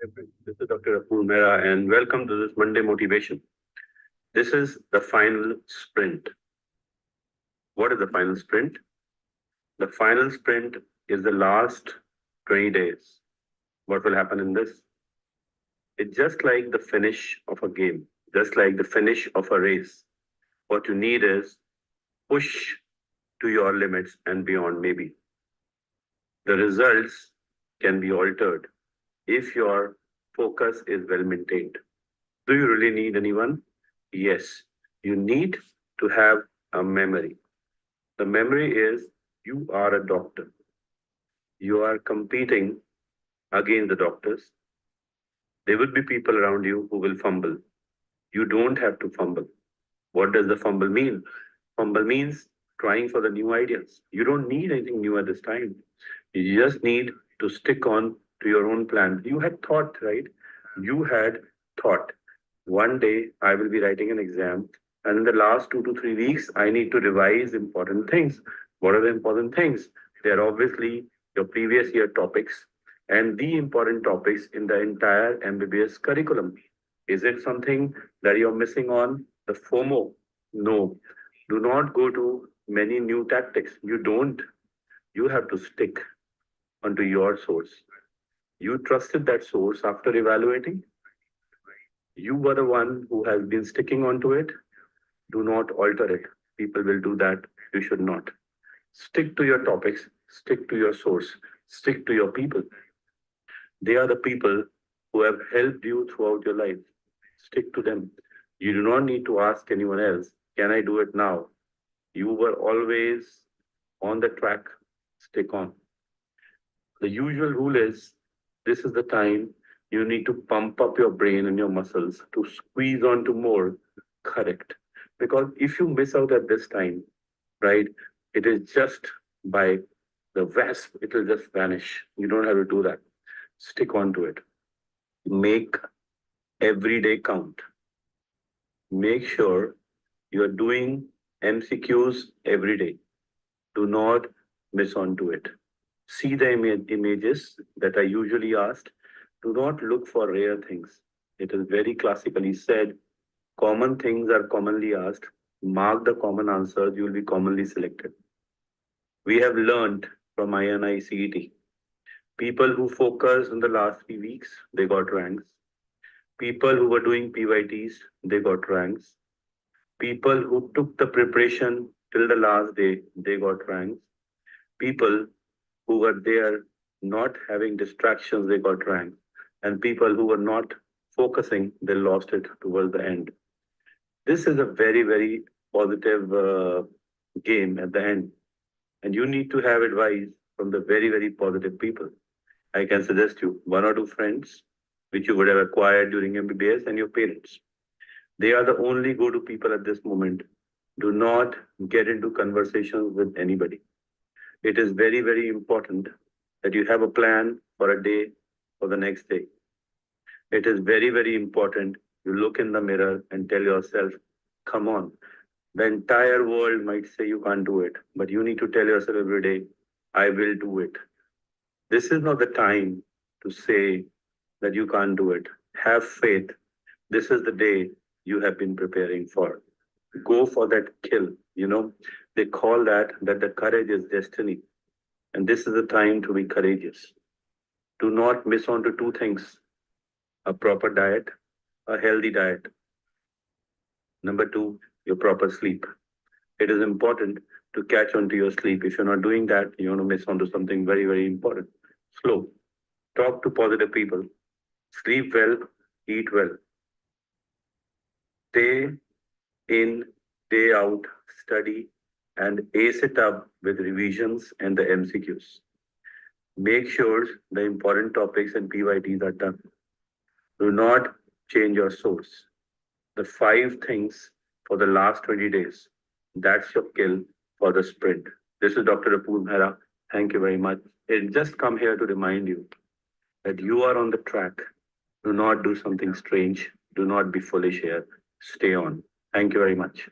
This is Dr. Apurv Mehra, and welcome to this Monday Motivation. This is the final sprint. What is the final sprint? The final sprint is the last 20 days. What will happen in this? It's just like the finish of a game, just like the finish of a race. What you need is push to your limits and beyond, maybe. The results can be altered if your focus is well maintained. Do you really need anyone? Yes, you need to have a memory. The memory is you are a doctor. You are competing against the doctors. There will be people around you who will fumble. You don't have to fumble. What does the fumble mean? Fumble means trying for the new ideas. You don't need anything new at this time. You just need to stick on to your own plan. You had thought, right? You had thought one day I will be writing an exam, and in the last 2 to 3 weeks, I need to revise important things. What are the important things? They are obviously your previous year topics and the important topics in the entire MBBS curriculum. Is it something that you're missing on? The FOMO? No. Do not go to many new tactics. You don't. You have to stick onto your source. You trusted that source after evaluating. You were the one who has been sticking onto it. Do not alter it. People will do that. You should not. Stick to your topics, stick to your source, stick to your people. They are the people who have helped you throughout your life. Stick to them. You do not need to ask anyone else, can I do it now? You were always on the track. Stick on. The usual rule is this is the time you need to pump up your brain and your muscles to squeeze onto more. Correct. Because if you miss out at this time, right, it is just by the wasp, it will just vanish. You don't have to do that. Stick on to it. Make every day count. Make sure you are doing MCQs every day. Do not miss on to it. See the images that are usually asked. Do not look for rare things. It is very classically said, common things are commonly asked. Mark the common answers, you will be commonly selected. We have learned from INI-CET. People who focused in the last few weeks, they got ranks. People who were doing PYTs, they got ranks. People who took the preparation till the last day, they got ranks. People who were there not having distractions, they got ranks. And people who were not focusing, they lost it towards the end. This is a very, very positive game at the end. And you need to have advice from the very, very positive people. I can suggest you 1 or 2 friends which you would have acquired during MBBS and your parents. They are the only go-to people at this moment. Do not get into conversations with anybody. It is very, very important that you have a plan for a day or the next day. It is very, very important you look in the mirror and tell yourself, come on. The entire world might say you can't do it, but you need to tell yourself every day, I will do it. This is not the time to say that you can't do it. Have faith. This is the day you have been preparing for. Go for that kill. They call that the courage is destiny. And this is the time to be courageous. Do not miss on to 2 things. A proper diet, a healthy diet. Number 2, your proper sleep. It is important to catch on to your sleep. If you're not doing that, you're going to miss on to something very, very important. Slow. Talk to positive people. Sleep well, eat well. Day in, day out, study and ace it up with revisions and the MCQs. Make sure the important topics and PYTs are done. Do not change your source. The 5 things for the last 20 days. That's your kill for the sprint. This is Dr. Apurv Mehra. Thank you very much. It just come here to remind you that you are on the track. Do not do something strange. Do not be foolish here. Stay on. Thank you very much.